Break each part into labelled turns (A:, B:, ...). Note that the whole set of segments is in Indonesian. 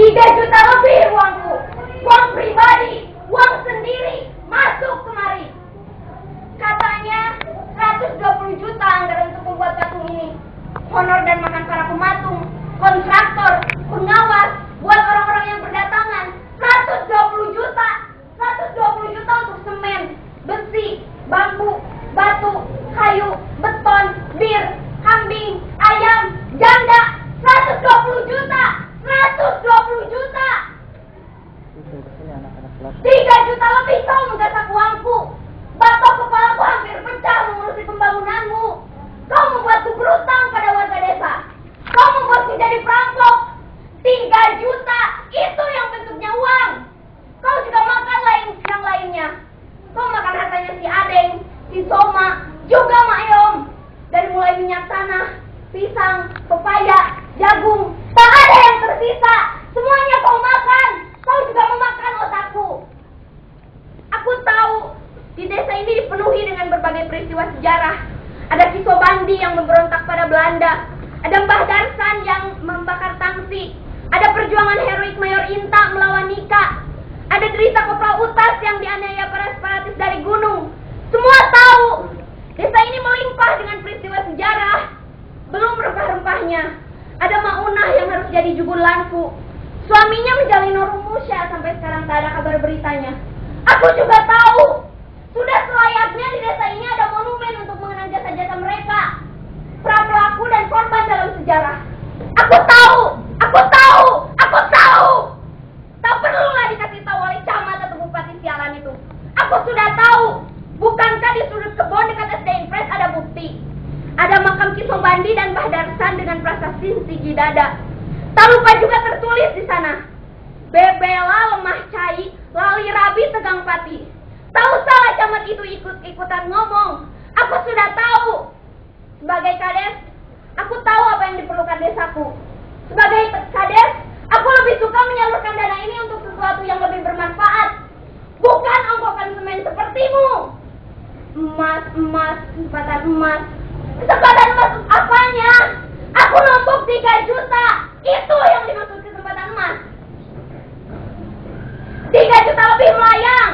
A: 3 juta lebih uangku. Uang pribadi, uang sendiri masuk kemari. Katanya 120 juta anggaran untuk membuat patung ini. Honor dan makan para pematung, kontraktor, pengawas, buat orang-orang yang berdatangan. 120 juta. 120 juta untuk semen, besi, bambu, batu, kayu, beton, bir, kambing, ayam, janda. 120 juta. 120 juta. 3 juta lebih kau menggasak uangku. Batok kepalaku hampir pecah mengurusi pembangunanmu. Kau membuatku berutang pada warga desa. Kau membuatku jadi perampok. 3 juta, itu yang bentuknya uang. Kau juga makan yang lainnya. Kau makan hartanya si Adeng, si Soma, juga Mak Eom. Dari mulai minyak tanah, pisang, pepaya, jagung, tak ada yang tersisa. Semuanya kau makan. Kau juga memakan otakku. Aku tahu di desa ini dipenuhi dengan berbagai peristiwa sejarah. Ada Ki Sobandi yang memberontak pada Belanda. Ada Mbah Darsan yang membakar tangsi. Ada perjuangan heroik Mayor Inta melawan Nika. Ada derita Kopral Utas yang dianiaya para separatis dari gunung. Semua tahu. Desa ini melimpah dengan peristiwa sejarah. Belum rempah-rempahnya. Ada Maunah yang harus jadi jubun lanfu. Suaminya menjalin Rumusya sampai sekarang tak ada kabar beritanya. Aku juga tahu. Sudah selayaknya di desa ini ada monumen untuk mengenang jasa-jasa mereka. Pra-pelaku dan korban dalam sejarah. Aku tahu. Aku tahu. Aku tahu. Tak perlulah dikasih tahu oleh camat atau bupati sialan itu. Aku sudah tahu. Bukankah di sudut kebun dekat SDN Press ada bukti? Ada makam Ki Sobandi dan Mbah Darsan dengan prasasti Sigi Dada. Tak lupa juga tertulis di sana. Bebela lemah cai, lali rabi tegang pati. Tahu salah camat itu ikut-ikutan ngomong. Aku sudah tahu. Sebagai kades, aku tahu apa yang diperlukan desaku. Sebagai kades, aku lebih suka menyalurkan dana ini untuk sesuatu yang lebih bermanfaat. Bukan ongkokan semen sepertimu. Emas, kesempatan emas. Kesempatan emas apanya? Aku nombok 3 juta. Itu yang dimaksud kesempatan emas. 3 juta lebih melayang.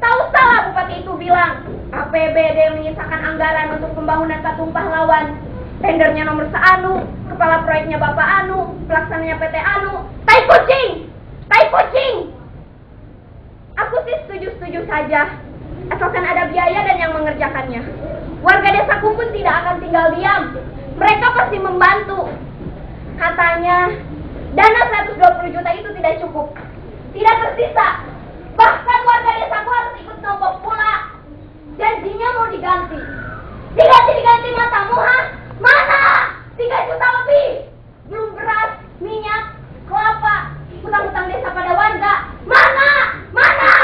A: Tahu salah bupati itu bilang. APBD menyisakan anggaran untuk pembangunan patung pahlawan. Tendernya nomor seanu, kepala proyeknya Bapak Anu, pelaksananya PT Anu. Tai kucing! Tai kucing! Aku sih setuju-setuju saja. Asalkan ada biaya dan yang mengerjakannya. Warga desaku pun tidak akan tinggal diam. Mereka pasti membantu. Katanya, dana 120 juta itu tidak cukup. Tidak tersisa. Bahkan warga desaku harus ikut nombok pula. Janjinya mau diganti. Diganti matamu, ha? Mana? 3 juta lebih. Belum beras, minyak, kelapa. Hutang-hutang desa pada warga. Mana? Mana?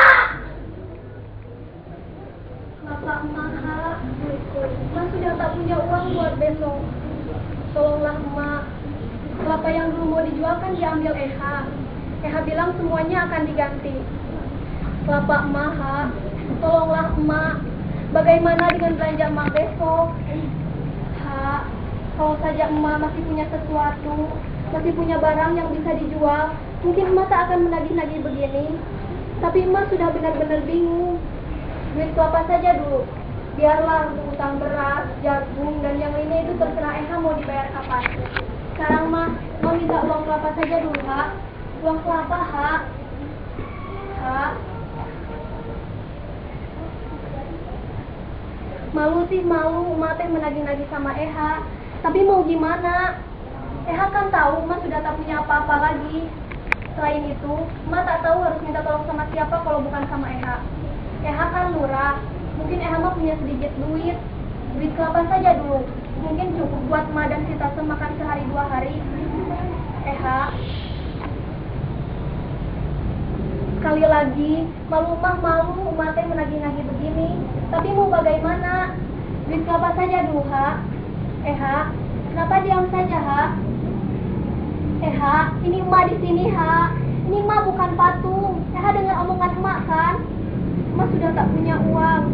B: Bapak Maha, Mas sudah tak punya uang buat besok. Tolonglah Emak. Kelapa yang dulu mau dijual kan diambil Eha. Eha bilang semuanya akan diganti. Bapak Maha, tolonglah Emak. Bagaimana dengan belanja Emak besok? Ha, kalau saja Emak masih punya sesuatu, masih punya barang yang bisa dijual, mungkin Emak tak akan menagih-nagih begini. Tapi Emak sudah benar-benar bingung. Duit kelapa saja dulu. Biarlah untuk utang beras, jagung, dan yang lainnya itu terserah Eha mau dibayar kapan. Sekarang mah mau minta uang kelapa saja dulu, Ha. Uang kelapa, Ha. Ha. Malu sih malu, Emak teh menagih-nagih sama Eha. Tapi mau gimana? Eha kan tahu Emak sudah tak punya apa-apa lagi. Selain itu, Emak tak tahu harus minta tolong sama siapa kalau bukan sama Eha. Eha kan lurah, mungkin Eha mah punya sedikit duit. Duit kelapa saja dulu. Mungkin cukup buat Emak dan si Tasem makan sehari 2 hari. Eha, sekali lagi, malu Emak teh menagih-nagih begini. Tapi mau bagaimana? Duit kelapa saja dulu, Ha. Eha, kenapa diam saja, Ha? Eha, ini Emak di sini, Ha. Ini Emak bukan patung. Eha dengar omongan Emak kan? Emak sudah tak punya uang.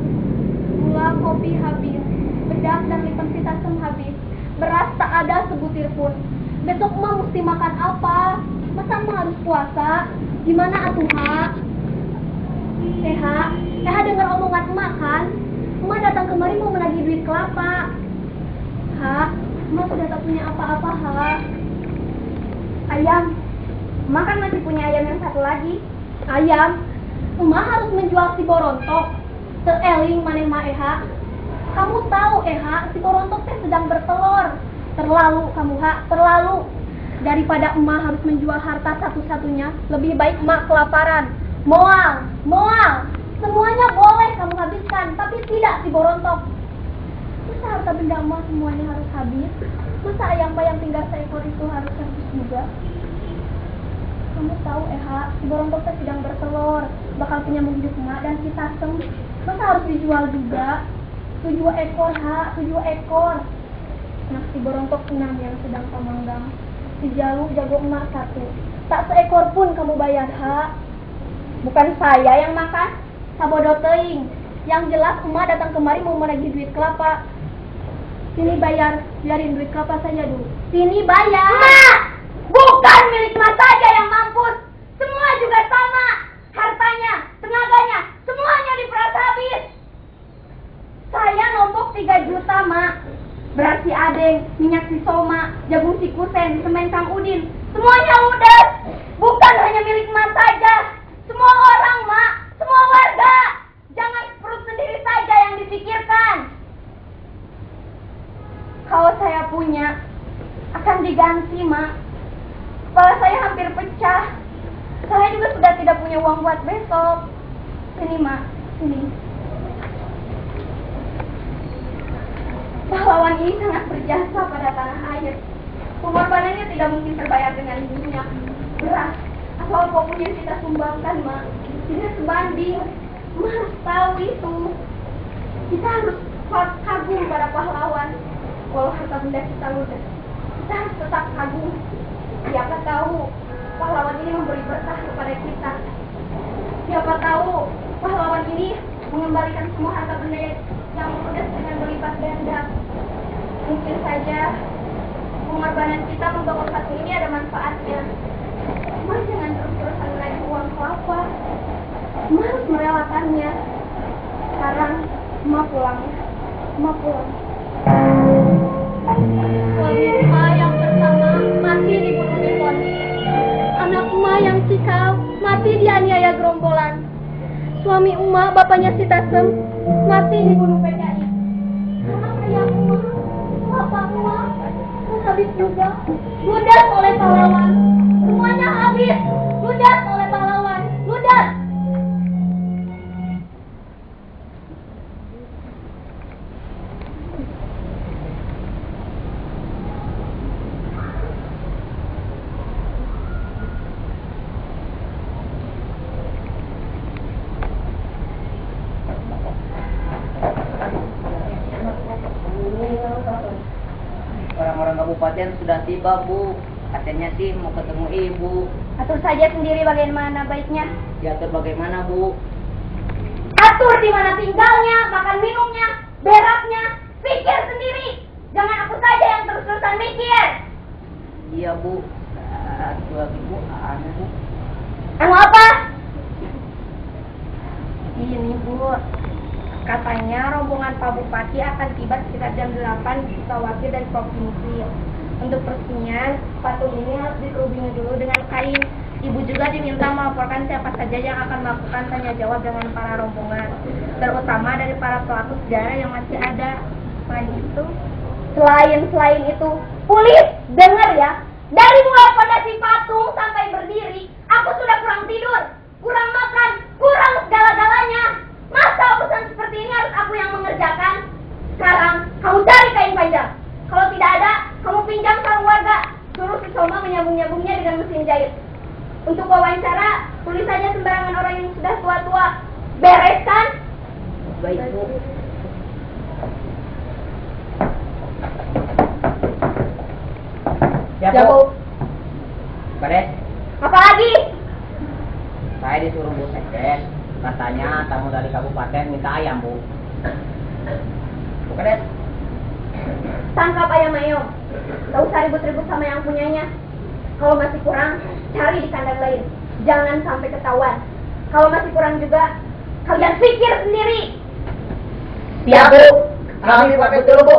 B: Gula, kopi habis. Bedak dan lipen si Tasem habis. Beras tak ada sebutir pun. Besok Emak mesti makan apa? Masa emak harus puasa? Gimana atuh, Ha? Eha dengar omongan emak kan? Emak datang kemari mau menagih duit kelapa. Ha, emak sudah tak punya apa-apa, Ha.
A: Ayam, emak kan masih punya ayam yang satu lagi.
B: Ayam, emak harus menjual si Borontok. Seeling maneh mah Eha. Kamu tahu Eha, si Borontok teh sedang bertelur. Terlalu kamu, Ha, terlalu. Daripada emak harus menjual harta satu-satunya, lebih baik emak kelaparan. Moal, semuanya boleh kamu habiskan, tapi tidak si Borontok. Masa harta benda emak semuanya harus habis? Masa ayam yang tinggal seekor itu harus habis juga? Kamu tahu Eha, si Borontok teh sedang bertelur, bakal punya menghidup emak dan si Tasem. Masa harus dijual juga? 7 ekor, Ha, 7 ekor. Nah, si Borontok 6 yang sedang pamanggang. Si Jalu jago emak 1. Tak seekor pun kamu bayar, Ha.
A: Bukan saya yang makan.
B: Sabodo teuing. Yang jelas emak datang kemari mau menagih duit kelapa. Sini bayar, biarin duit kelapa saja dulu. Sini bayar.
A: Emak, bukan milik emak saja yang mampus. Semua juga sama. Hartanya, tenaganya, semuanya diperas habis. Saya nombok 3 juta, Mak. Beras si Adeng, minyak si Soma, jagung si Kusen, semen Kang Udin. Semuanya ludes. Bukan hanya milik emak saja. Semua orang, Mak. Semua warga. Jangan perut sendiri saja yang dipikirkan. Kalau saya punya, akan diganti, Mak. Kepala saya hampir pecah. Saya juga sudah tidak punya uang buat besok. Sini, Mak. Sini. Pahlawan ini sangat berjasa pada tanah air. Pengorbanannya tidak mungkin terbayar dengan minyak, beras, atau apapun yang kita sumbangkan, Mak. Tidak sebanding. Mak harus tahu itu. Kita harus kagum pada pahlawan. Walau harta benda kita ludes, kita harus tetap kagum. Siapa tahu pahlawan ini memberi berkah kepada kita. Siapa tahu pahlawan ini mengembalikan semua harta benda yang ludes dengan berlipat ganda. Mungkin saja pengorbanan kita membangun patung ini ada manfaatnya. Mas jangan terus-terusan menarik uang kelapa. Mas harus merelakannya. Sekarang Emak pulang. Emak pulang.
B: Suami emak yang pertama mati dibunuh Bepon. Anak emak yang sikap mati dianiaya gerombolan. Suami emak, bapaknya si Tasem, mati dibunuh PKI. Anak ayah emak, bapak emak, habis juga. Ludas oleh pahlawan. Semuanya habis. Ludas oleh pahlawan. Ludas.
C: Orang-orang kabupaten sudah tiba, Bu. Katanya sih mau ketemu Ibu.
A: Atur saja sendiri bagaimana baiknya.
C: Diatur bagaimana, Bu?
A: Atur di mana tinggalnya, makan minumnya, beraknya, pikir sendiri. Jangan aku saja yang terus-terusan mikir.
C: Iya, Bu. Satu lagi, Bu. Bu.
A: Anu apa?
B: Ini Bu, katanya rombongan Pak Bupati akan tiba sekitar jam 8 di Wakil dari Provinsi. Untuk peresmian, patung ini harus dikerubungi dulu dengan kain. Ibu juga diminta melaporkan siapa saja yang akan melakukan tanya jawab dengan para rombongan, terutama dari para pelaku sejarah yang masih ada.
A: Selain itu, Pulis, dengar ya. Dari mulai fondasi patung sampai berdiri, aku sudah kurang tidur, kurang makan, kurang segala-galanya. Masa urusan seperti ini harus aku yang mengerjakan? Sekarang, kamu cari kain panjang. Kalau tidak ada, kamu pinjam sarung warga. Suruh si Soma menyambung-nyambungnya dengan mesin jahit. Untuk wawancara, tulis saja sembarangan orang yang sudah tua-tua. Bereskan?
C: Baik, Bu. Siapa?
A: Ya, Bu.
C: Kades,
A: Apa lagi?
C: saya disuruh Bu Sekdes. Katanya tamu dari kabupaten minta ayam, Bu. Bu Kades,
A: Tangkap ayam Mayong. Gak usah ribut-ribut sama yang punyanya. Kalau masih kurang, cari di kandang lain. Jangan sampai ketahuan. Kalau masih kurang juga, kalian pikir sendiri.
C: Siap, Bu. Kami pakai dulu, Bu.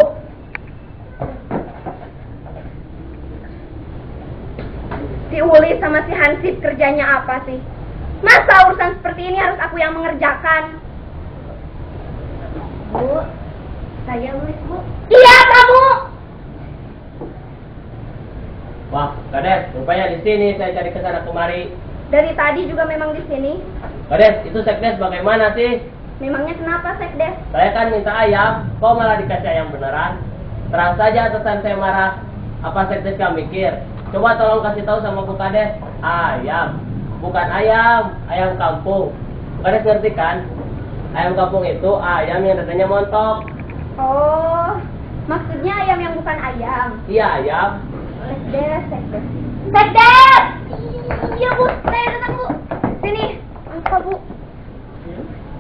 A: Si Uli sama si Hansip kerjanya apa sih? Masa urusan seperti ini harus aku yang mengerjakan? Bu, saya Uli, Bu. Iya, kamu!
C: Wah, Kades, rupanya di sini saya cari kesana kemari.
A: Dari tadi juga memang di sini.
C: Kades, itu Sekdes bagaimana sih?
A: Memangnya kenapa, Sekdes?
C: Saya kan minta ayam, kok malah dikasih ayam beneran? Terang saja atasan saya marah. Apa Sekdes gak mikir? Coba tolong kasih tahu sama Bu Kades. Ayam, bukan ayam, ayam kampung. Bu Kades ngerti kan? Ayam kampung itu ayam yang datanya montok.
A: Oh, maksudnya ayam yang bukan ayam.
C: Iya, ayam.
A: Sekdes, Sekdes. Sekdes! Iya, Bu, saya datang, Bu. Sini, apa, Bu?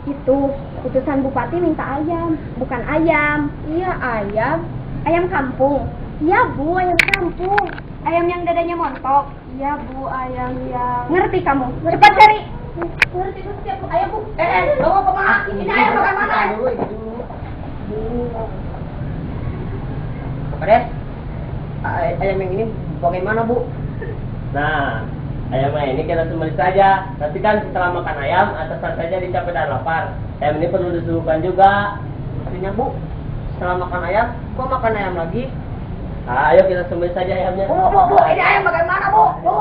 A: Itu, putusan Bupati minta ayam, bukan ayam. Iya, ayam. Ayam kampung. Iya, Bu, ayam kampung. Ayam yang dadanya montok. Iya, Bu, ayam yang... Ngerti kamu? Cepat cari. Ngerti, Bu, siap, Bu. Ayo, Bu. Bawa kemana? Ini ayam bagaimana?
C: Kades, ayam yang ini bagaimana, Bu? Nah, ayamnya ini kita sembelih saja. Tapi kan setelah makan ayam, atasan saja dicapai dan lapar. Ayam ini perlu disuguhkan juga. Artinya, Bu, setelah makan ayam, kok makan ayam lagi? Ayo kita sembelih saja ayamnya.
A: Bu, ini ayam bagaimana, Bu? Bu.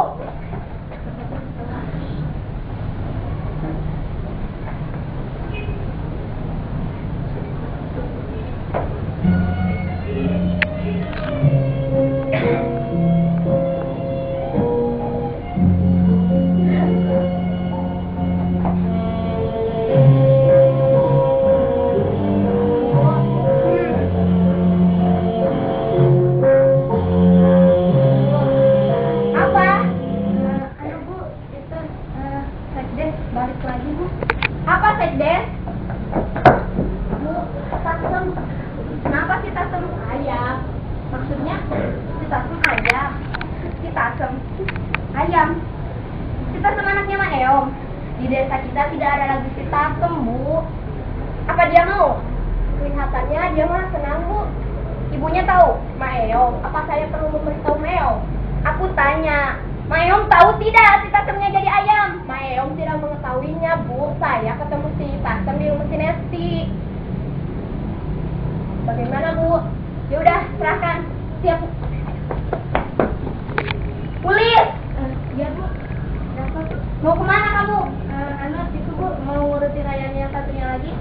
A: Ayam. Kita sama anaknya Mak Eom. Di desa kita tidak ada lagi kita Bu. Apa dia mau? Kelihatannya dia mah senang, Bu. Ibunya tahu, Mak Eom. Apa saya perlu memberitahu Mak Eom? Aku tanya, Mak Eom tahu tidak si Tasemnya jadi ayam? Mak Eom tidak mengetahuinya, Bu. Saya ketemu si Tasem di rumah si Nesti. Bagaimana, Bu? Yaudah, serahkan. Siap, Bu. Pulis! Iya, Bu. Mau kemana kamu? Anak itu, Bu, mau ngurusin ayamnya yang satunya lagi.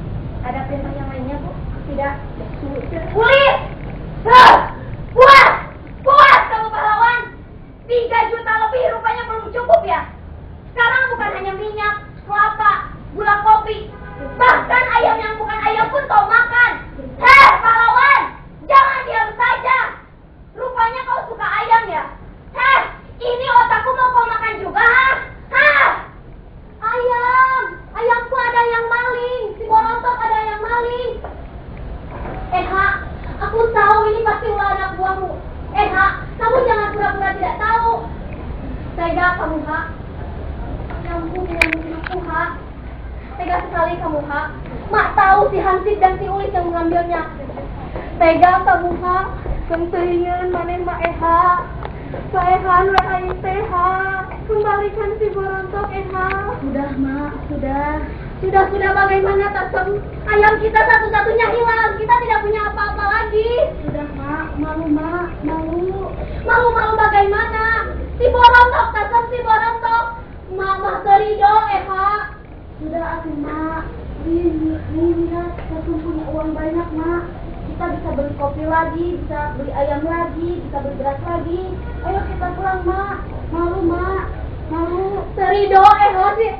A: Ada perintah yang lainnya, Bu? Tidak. Pulis! Puas! Puas kamu pahlawan! 3 juta lebih rupanya belum cukup ya? Sekarang bukan hanya minyak, kelapa, gula kopi, bahkan ayam yang bukan ayam pun kau makan. Heh, pahlawan! Jangan diam saja! Rupanya kau suka ayam ya? Heh, ini otakku mau kau makan juga, ha? Ayam! Ayamku ada yang maling! Si Borontok ada yang maling! Ha, aku tahu ini pasti ulah anak buahmu. Ha, kamu jangan pura-pura tidak tahu. Tega kamu, Ha. Ayamku tidak mungkin aku, Ha. Tega sekali kamu, Ha. Mak tahu si Hansip dan si Ulis yang mengambilnya. Tega kamu, Ha. Kenteringan manen Mak Eha. Saehan aing teh, Ha. Kembalikan si Borontok, Ha. Sudah, Mak, sudah. Sudah bagaimana, Tasem? Ayam kita satu-satunya hilang. Kita tidak punya apa-apa lagi. Sudah, Mak. Malu, Mak. Malu bagaimana? Si Borontok, Tasem, si Borontok. Mama terido, Ha. Sudah, atuh, Mak. Ini, Tasem punya uang banyak, Mak. Kita bisa beli kopi lagi, bisa beli ayam lagi, bisa beli beras lagi. Ayo kita pulang, Mak. Malu, Mak. Malu. Terido, sih.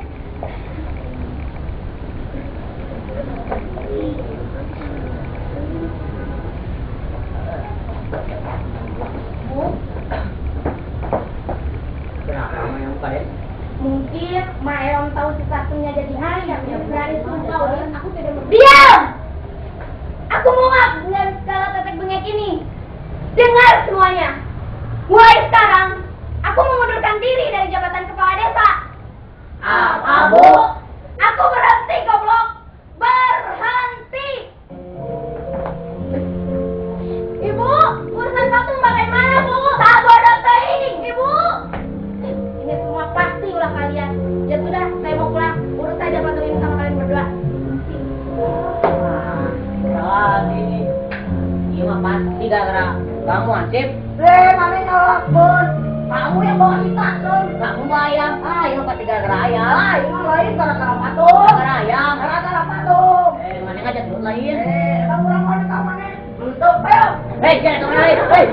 A: Bu,
C: Kenapa ayam Kades?
A: mungkin Mak Eom tahu si Tasemnya jadi ayam ya berani sumpah Ulis. Aku tidak mau. Diam! Aku muak dengan segala tetek bengek ini. Dengar semuanya. Mulai sekarang, aku mengundur diri dari jabatan kepala desa.
C: Apa, Bu?
A: Aku berhenti, goblok. Berhenti. Ibu, urusan patung bagaimana, Bu? Tak bodoh teing, Ibu. Ini semua pasti ulah kalian. Ya sudah, saya mau pulang. Urus saja patung ini sama kalian berdua.
C: Ini. Iya mah pasti gara-gara kamu Ansip.
A: Mami nolak, Bun. Kamu yang bawa kita, Bun.
C: Kamu bayang. Ini pasti gara-gara ayam.
A: Ini mah lain gara-gara patung.
C: Gara-gara ayam.
A: Gara-gara patung.
C: Mana ngajak dulu lain.
A: Kamu orang mana kamu nih? Untuk, ayo.
C: Hei, jangan kemana lagi. Hei.